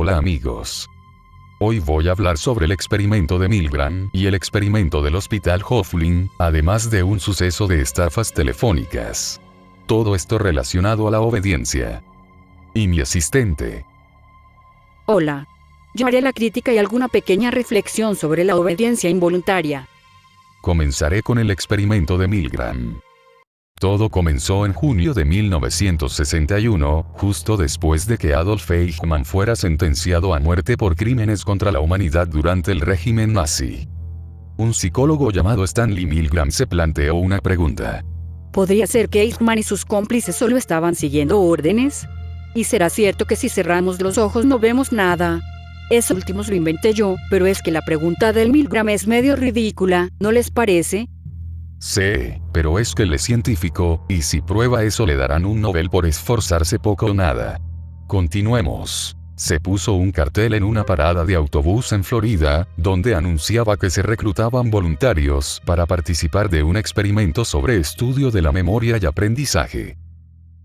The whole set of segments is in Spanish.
Hola amigos. Hoy voy a hablar sobre el experimento de Milgram y el experimento del Hospital Hoffling, además de un suceso de estafas telefónicas. Todo esto relacionado a la obediencia. Y mi asistente. Hola. Yo haré la crítica y alguna pequeña reflexión sobre la obediencia involuntaria. Comenzaré con el experimento de Milgram. Todo comenzó en junio de 1961, justo después de que Adolf Eichmann fuera sentenciado a muerte por crímenes contra la humanidad durante el régimen nazi. Un psicólogo llamado Stanley Milgram se planteó una pregunta. ¿Podría ser que Eichmann y sus cómplices solo estaban siguiendo órdenes? ¿Y será cierto que si cerramos los ojos no vemos nada? Eso último lo inventé yo, pero es que la pregunta del Milgram es medio ridícula, ¿no les parece? Sí, pero es que él es científico, y si prueba eso le darán un Nobel por esforzarse poco o nada. Continuemos. Se puso un cartel en una parada de autobús en Florida, donde anunciaba que se reclutaban voluntarios para participar de un experimento sobre estudio de la memoria y aprendizaje.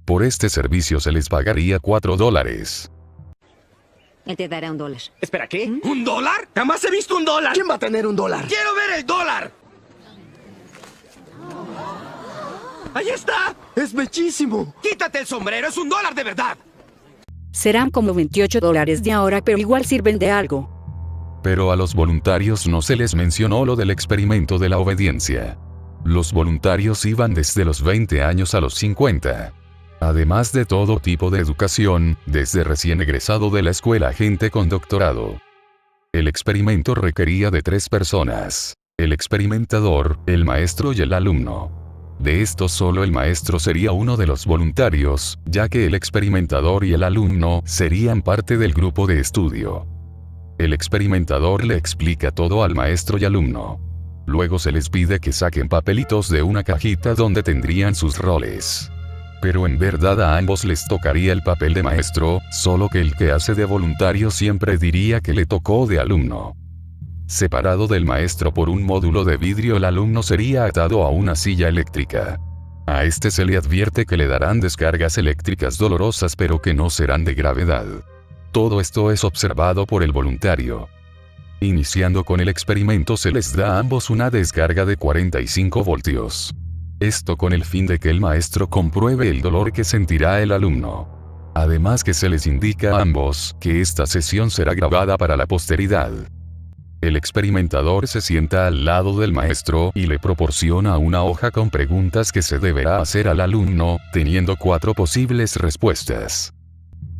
Por este servicio se les pagaría $4. Él te dará $1. Espera, ¿qué? ¿Un dólar? ¡Jamás he visto un dólar! ¿Quién va a tener un dólar? ¡Quiero ver el dólar! ¡Ahí está! ¡Es bellísimo! ¡Quítate el sombrero! ¡Es un dólar de verdad! Serán como $28 de ahora, pero igual sirven de algo. Pero a los voluntarios no se les mencionó lo del experimento de la obediencia. Los voluntarios iban desde los 20 años a los 50. Además de todo tipo de educación, desde recién egresado de la escuela a gente con doctorado. El experimento requería de 3 personas: el experimentador, el maestro y el alumno. De estos solo el maestro sería uno de los voluntarios, ya que el experimentador y el alumno serían parte del grupo de estudio. El experimentador le explica todo al maestro y alumno. Luego se les pide que saquen papelitos de una cajita donde tendrían sus roles. Pero en verdad a ambos les tocaría el papel de maestro, solo que el que hace de voluntario siempre diría que le tocó de alumno. Separado del maestro por un módulo de vidrio, el alumno sería atado a una silla eléctrica. A este se le advierte que le darán descargas eléctricas dolorosas pero que no serán de gravedad. Todo esto es observado por el voluntario. Iniciando con el experimento se les da a ambos una descarga de 45 voltios. Esto con el fin de que el maestro compruebe el dolor que sentirá el alumno. Además que se les indica a ambos que esta sesión será grabada para la posteridad. El experimentador se sienta al lado del maestro y le proporciona una hoja con preguntas que se deberá hacer al alumno, teniendo 4 posibles respuestas.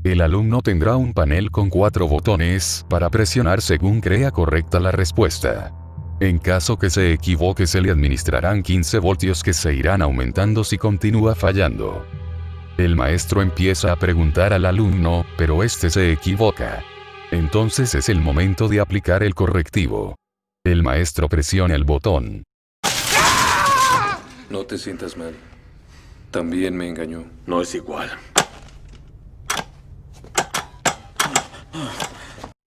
El alumno tendrá un panel con 4 botones para presionar según crea correcta la respuesta. En caso que se equivoque se le administrarán 15 voltios que se irán aumentando si continúa fallando. El maestro empieza a preguntar al alumno, pero este se equivoca. Entonces es el momento de aplicar el correctivo. El maestro presiona el botón. No te sientas mal. También me engañó. No es igual.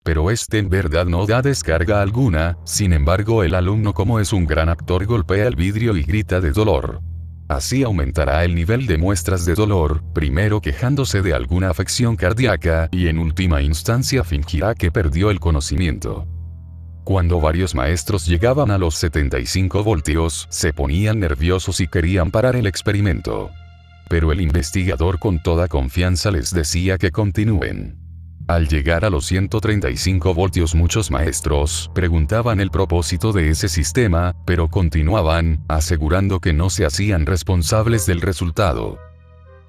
Pero este en verdad no da descarga alguna, sin embargo el alumno, como es un gran actor, golpea el vidrio y grita de dolor. Así aumentará el nivel de muestras de dolor, primero quejándose de alguna afección cardíaca y en última instancia fingirá que perdió el conocimiento. Cuando varios maestros llegaban a los 75 voltios, se ponían nerviosos y querían parar el experimento. Pero el investigador con toda confianza les decía que continúen. Al llegar a los 135 voltios muchos maestros preguntaban el propósito de ese sistema, pero continuaban, asegurando que no se hacían responsables del resultado.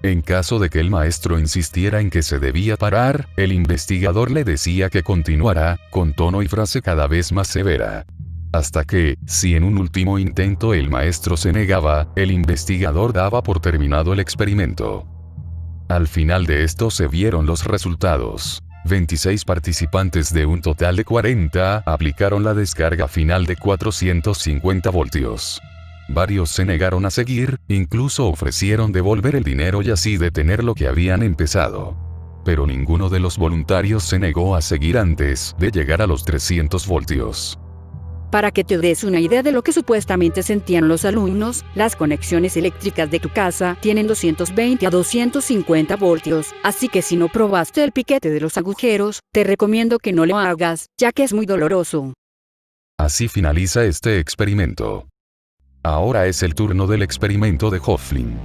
En caso de que el maestro insistiera en que se debía parar, el investigador le decía que continuara, con tono y frase cada vez más severa. Hasta que, si en un último intento el maestro se negaba, el investigador daba por terminado el experimento. Al final de esto se vieron los resultados. 26 participantes de un total de 40 aplicaron la descarga final de 450 voltios. Varios se negaron a seguir, incluso ofrecieron devolver el dinero y así detener lo que habían empezado. Pero ninguno de los voluntarios se negó a seguir antes de llegar a los 300 voltios. Para que te des una idea de lo que supuestamente sentían los alumnos, las conexiones eléctricas de tu casa tienen 220 a 250 voltios, así que si no probaste el piquete de los agujeros, te recomiendo que no lo hagas, ya que es muy doloroso. Así finaliza este experimento. Ahora es el turno del experimento de Hofflin.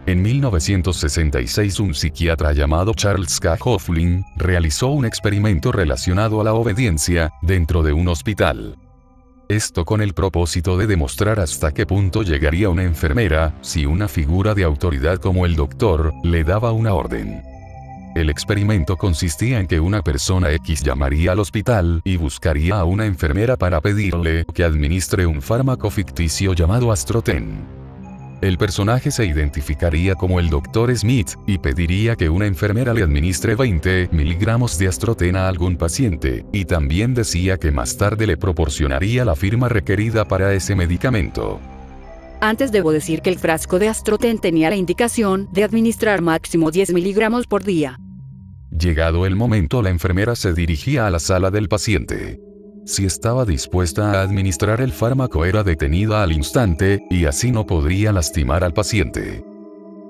En 1966 un psiquiatra llamado Charles K. Hofflin realizó un experimento relacionado a la obediencia dentro de un hospital. Esto con el propósito de demostrar hasta qué punto llegaría una enfermera si una figura de autoridad como el doctor le daba una orden. El experimento consistía en que una persona X llamaría al hospital y buscaría a una enfermera para pedirle que administre un fármaco ficticio llamado Astroten. El personaje se identificaría como el Dr. Smith y pediría que una enfermera le administre 20 miligramos de Astroten a algún paciente, y también decía que más tarde le proporcionaría la firma requerida para ese medicamento. Antes debo decir que el frasco de Astroten tenía la indicación de administrar máximo 10 miligramos por día. Llegado el momento, la enfermera se dirigía a la sala del paciente. Si estaba dispuesta a administrar el fármaco, era detenida al instante, y así no podría lastimar al paciente.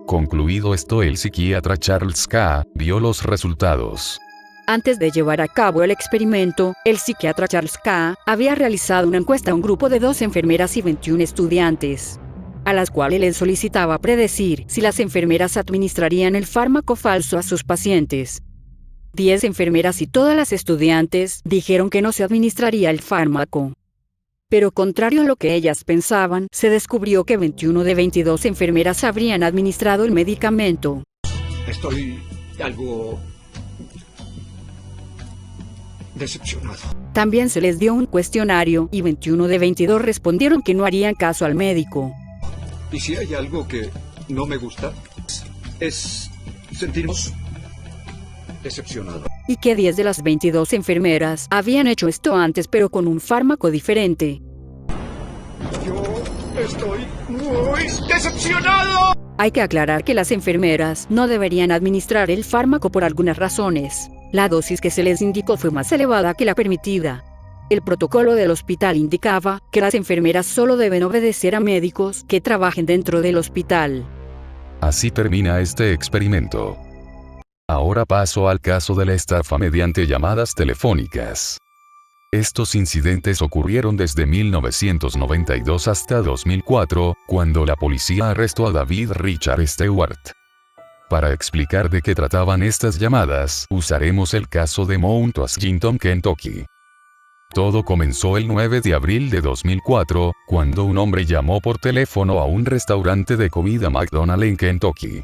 Concluido esto, el psiquiatra Charles K. vio los resultados. Antes de llevar a cabo el experimento, el psiquiatra Charles K. había realizado una encuesta a un grupo de 2 enfermeras y 21 estudiantes, a las cuales les solicitaba predecir si las enfermeras administrarían el fármaco falso a sus pacientes. 10 enfermeras y todas las estudiantes dijeron que no se administraría el fármaco. Pero contrario a lo que ellas pensaban, se descubrió que 21 de 22 enfermeras habrían administrado el medicamento. Estoy algo decepcionado. También se les dio un cuestionario y 21 de 22 respondieron que no harían caso al médico. Y si hay algo que no me gusta, es sentirnos decepcionado. Y que 10 de las 22 enfermeras habían hecho esto antes, pero con un fármaco diferente. Yo estoy muy decepcionado. Hay que aclarar que las enfermeras no deberían administrar el fármaco por algunas razones. La dosis que se les indicó fue más elevada que la permitida. El protocolo del hospital indicaba que las enfermeras solo deben obedecer a médicos que trabajen dentro del hospital. Así termina este experimento. Ahora paso al caso de la estafa mediante llamadas telefónicas. Estos incidentes ocurrieron desde 1992 hasta 2004, cuando la policía arrestó a David Richard Stewart. Para explicar de qué trataban estas llamadas, usaremos el caso de Mount Washington, Kentucky. Todo comenzó el 9 de abril de 2004, cuando un hombre llamó por teléfono a un restaurante de comida McDonald's en Kentucky.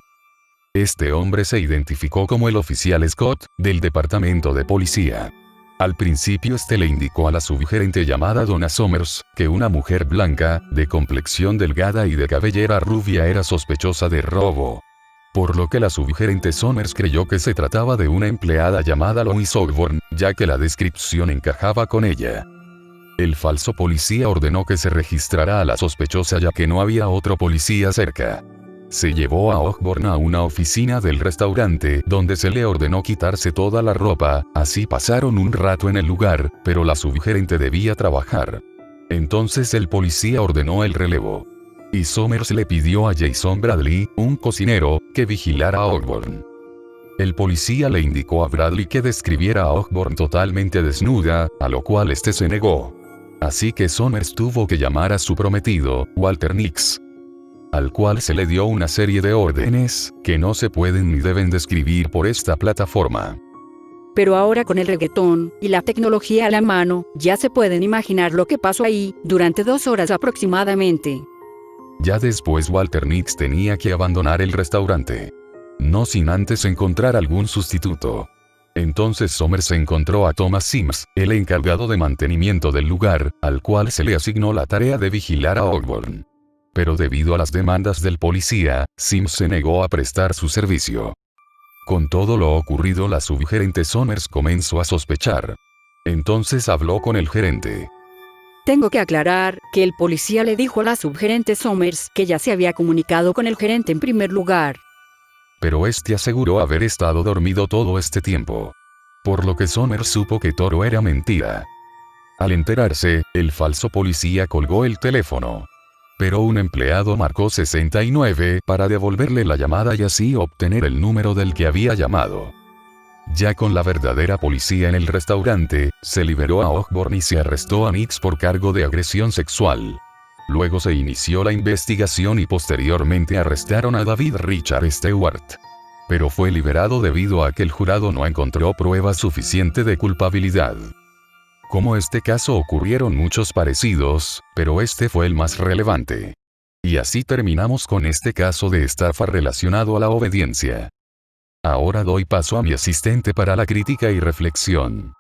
Este hombre se identificó como el oficial Scott, del departamento de policía. Al principio le indicó a la subgerente llamada Donna Somers, que una mujer blanca, de complexión delgada y de cabellera rubia era sospechosa de robo. Por lo que la subgerente Somers creyó que se trataba de una empleada llamada Louise Osborne, ya que la descripción encajaba con ella. El falso policía ordenó que se registrara a la sospechosa, ya que no había otro policía cerca. Se llevó a Osborne a una oficina del restaurante, donde se le ordenó quitarse toda la ropa. Así pasaron un rato en el lugar, pero la subgerente debía trabajar. Entonces el policía ordenó el relevo. Y Somers le pidió a Jason Bradley, un cocinero, que vigilara a Osborne. El policía le indicó a Bradley que describiera a Osborne totalmente desnuda, a lo cual este se negó. Así que Somers tuvo que llamar a su prometido, Walter Nix, al cual se le dio una serie de órdenes, que no se pueden ni deben describir por esta plataforma. Pero ahora con el reggaetón y la tecnología a la mano, ya se pueden imaginar lo que pasó ahí, durante 2 horas aproximadamente. Ya después Walter Nix tenía que abandonar el restaurante, no sin antes encontrar algún sustituto. Entonces Somers encontró a Thomas Sims, el encargado de mantenimiento del lugar, al cual se le asignó la tarea de vigilar a Osborne. Pero debido a las demandas del policía, Sims se negó a prestar su servicio. Con todo lo ocurrido, la subgerente Somers comenzó a sospechar. Entonces habló con el gerente. Tengo que aclarar que el policía le dijo a la subgerente Somers que ya se había comunicado con el gerente en primer lugar. Pero este aseguró haber estado dormido todo este tiempo. Por lo que Somers supo que todo era mentira. Al enterarse, el falso policía colgó el teléfono. Pero un empleado marcó 69 para devolverle la llamada y así obtener el número del que había llamado. Ya con la verdadera policía en el restaurante, se liberó a Osborne y se arrestó a Nix por cargo de agresión sexual. Luego se inició la investigación y posteriormente arrestaron a David Richard Stewart. Pero fue liberado debido a que el jurado no encontró prueba suficiente de culpabilidad. Como este caso ocurrieron muchos parecidos, pero este fue el más relevante. Y así terminamos con este caso de estafa relacionado a la obediencia. Ahora doy paso a mi asistente para la crítica y reflexión.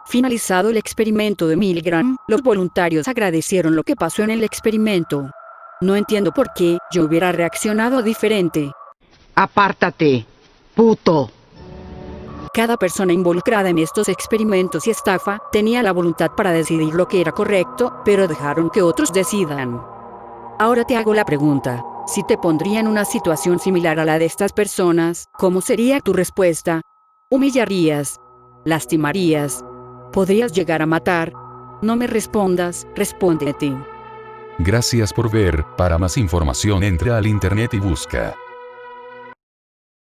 Finalizado el experimento de Milgram, los voluntarios agradecieron lo que pasó en el experimento. No entiendo por qué yo hubiera reaccionado diferente. Apártate, puto. Cada persona involucrada en estos experimentos y estafa tenía la voluntad para decidir lo que era correcto, pero dejaron que otros decidan. Ahora te hago la pregunta. Si te pondría en una situación similar a la de estas personas, ¿cómo sería tu respuesta? ¿Humillarías? ¿Lastimarías? ¿Podrías llegar a matar? No me respondas, respóndete. Gracias por ver. Para más información entra al internet y busca